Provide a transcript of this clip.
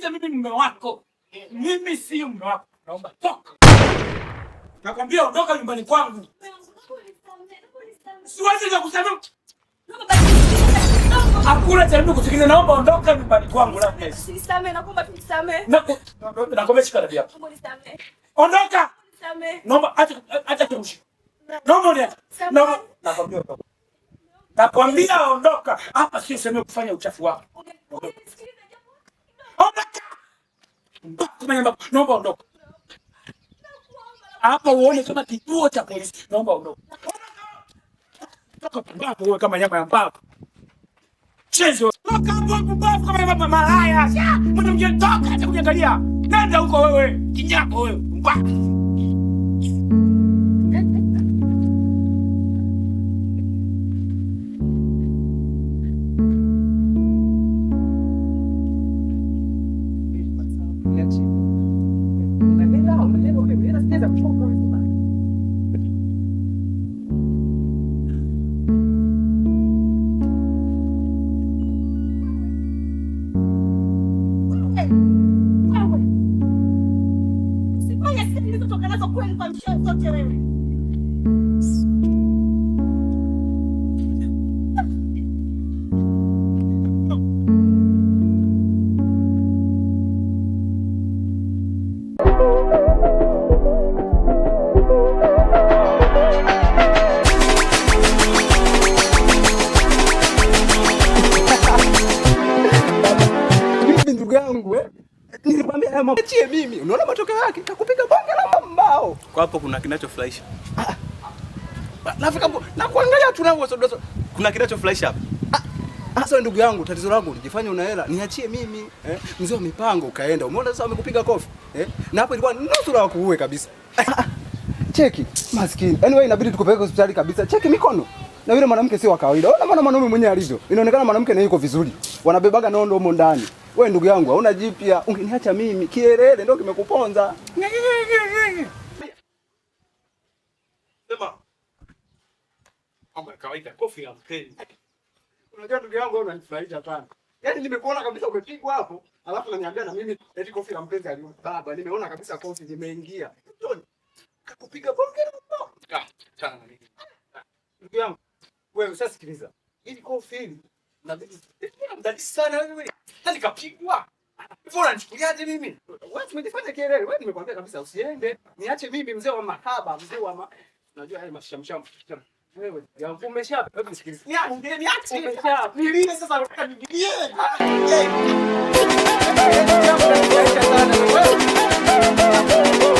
Usiniite mimi mume wako. Mimi si mume wako. Naomba toka. Nakwambia ondoka nyumbani kwangu. Siwezi kukusamea. Hakuna cha mimi kusikiliza, naomba ondoka nyumbani kwangu la pesa. Nisamee, naomba tusamee. Nakomea shika ndio hapo. Nisamee. Ondoka. Nisamee. Naomba acha tumshi. Naomba uniache. Naomba nakwambia ondoka. Nakwambia ondoka. Hapa sio sehemu kufanya uchafu wako. Ondoka. Naomba ondoka. Hapa uone kama kituo cha polisi. Naomba ondoka. Toka pumbavu wewe kama nyama ya mbavu. Chezo. Toka hapo pumbavu kama nyama malaya. Mbona mjetoka acha kuniangalia. Nenda huko wewe. Kinyako wewe. Mbavu. Nilikwambia mama achie mimi. Unaona matokeo yake? Takupiga bonge la mbao. Kwa hapo kuna kinachofurahisha. Nafika na kuangalia tunao sodoso. Kuna kinachofurahisha hapa. Sasa ndugu yangu, tatizo langu unijifanye una hela, niachie mimi. Mzee wa mipango ukaenda. Umeona sasa amekupiga kofi. Na hapo ilikuwa nusu la kuue kabisa. Cheki, maskini. Yaani wewe inabidi tukupeleke hospitali kabisa. Cheki mikono. Na yule mwanamke si wa kawaida. Ona maana mwanaume mwenyewe alivyo. Inaonekana mwanamke na yuko vizuri. Wanabebaga nondo huko ndani. Wewe ndugu yangu, hauna jipya. Ungeniacha mimi. Kielele ndio kimekuponza. Sema. Kama kawaida kofi ya mkeni. Unajua ndugu yangu wewe unanifurahisha sana. Yaani nimekuona kabisa umepigwa hapo, alafu unaniambia na mimi eti kofi la mpenzi aliyo. Baba, nimeona kabisa kofi limeingia. Kakupiga bonge la mbao. Tana. Ndugu yangu, wewe usisikiliza. Hili kofi hili na mimi ndani sana wewe. Nani kapigwa? Bora nichukuliaje mimi? Wewe umejifanya kielele. Wewe nimekwambia kabisa usiende. Niache mimi mzee wa mahaba, mzee wa unajua haya mashamsham. Wewe, ya umesha hebu nisikilize. Niache. Umesha. Nilie sasa nataka nilie. Wewe